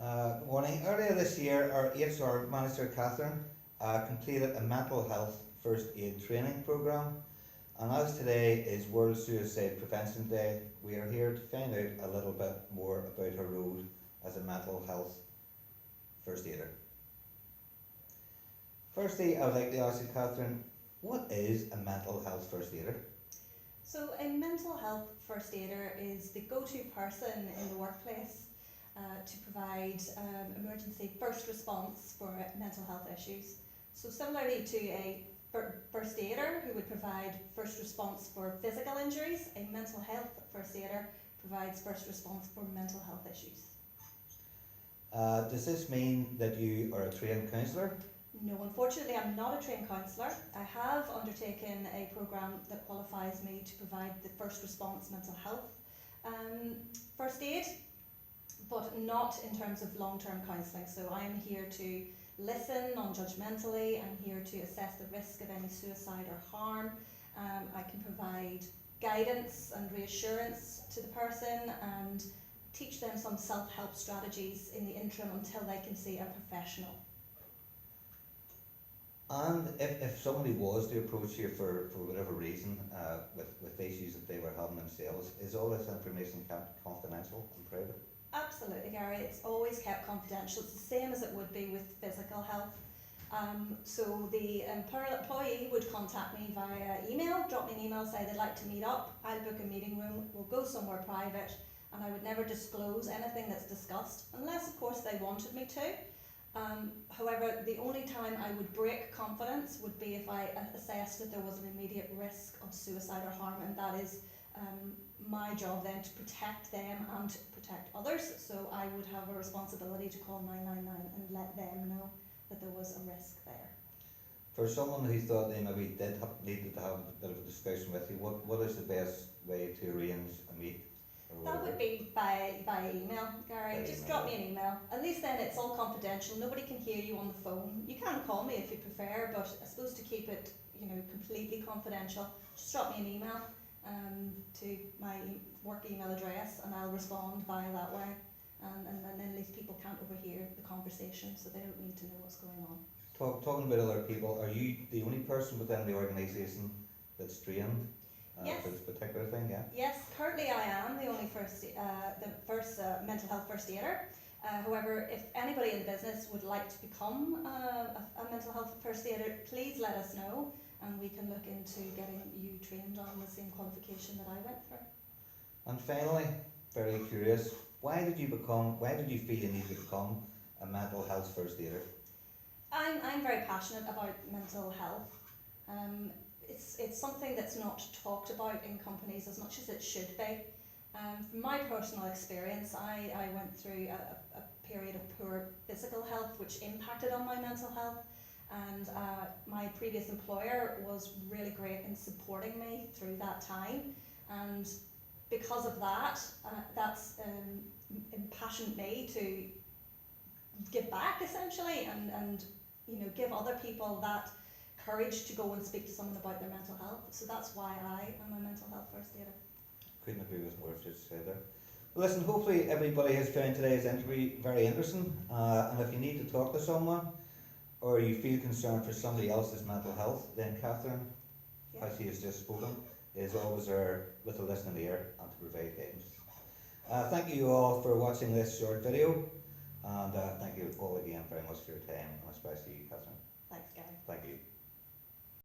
Good morning. Earlier this year, our HR manager, Catherine, completed a mental health first aid training programme. And as today is World Suicide Prevention Day, we are here to find out a little bit more about her role as a mental health first aider. Firstly, I would like to ask you, Catherine, what is a mental health first aider? So a mental health first aider is the go-to person in the workplace to provide emergency first response for mental health issues. So similarly to a first aider who would provide first response for physical injuries, a mental health first aider provides first response for mental health issues. Does this mean that you are a trained counsellor? No, unfortunately I'm not a trained counsellor. I have undertaken a programme that qualifies me to provide the first response mental health first aid, but not in terms of long-term counselling. So I am here to listen non-judgmentally. I'm here to assess the risk of any suicide or harm. I can provide guidance and reassurance to the person and teach them some self-help strategies in the interim until they can see a professional. And if somebody was to approach you for whatever reason with issues that they were having themselves, is all this information kept confidential and private? Absolutely, Gary. It's always kept confidential. It's the same as it would be with physical health. So the employee would contact me via email, drop me an email, say they'd like to meet up. I'll book a meeting room, we'll go somewhere private, and I would never disclose anything that's discussed, unless of course they wanted me to. However, the only time I would break confidence would be if I assessed that there was an immediate risk of suicide or harm, and that is my job then to protect them and to protect others. So I would have a responsibility to call 999 and let them know that there was a risk there. For someone who thought they maybe needed to have a bit of a discussion with you, what is the best way to arrange a meet? That would be by email, Gary. Just drop me an email. At least then it's all confidential. Nobody can hear you on the phone. You can call me if you prefer, but I suppose to keep it, completely confidential, just drop me an email to my work email address, and I'll respond via that way. And then at least people can't overhear the conversation, so they don't need to know what's going on. Talking about other people, are you the only person within the organisation that's trained? Yes. For this particular thing, yeah? Yes, currently I am the only first mental health first aider. However, if anybody in the business would like to become a mental health first aider, please let us know, and we can look into getting you trained on the same qualification that I went through. And finally, very curious, why did you feel you needed to become a mental health first aider? I'm very passionate about mental health. It's something that's not talked about in companies as much as it should be. From my personal experience, I went through a period of poor physical health which impacted on my mental health, and my previous employer was really great in supporting me through that time, and because of that, that's impassioned me to give back essentially, and give other people that courage to go and speak to someone about their mental health. So that's why I am a mental health first aider. Couldn't agree with more to say there. Well, listen, hopefully everybody has found today's interview very interesting, and if you need to talk to someone or you feel concerned for somebody else's mental health, then Catherine, as she has just spoken, is always there with a listening ear and to provide guidance. Thank you all for watching this short video, and thank you all again very much for your time, and especially you, Catherine.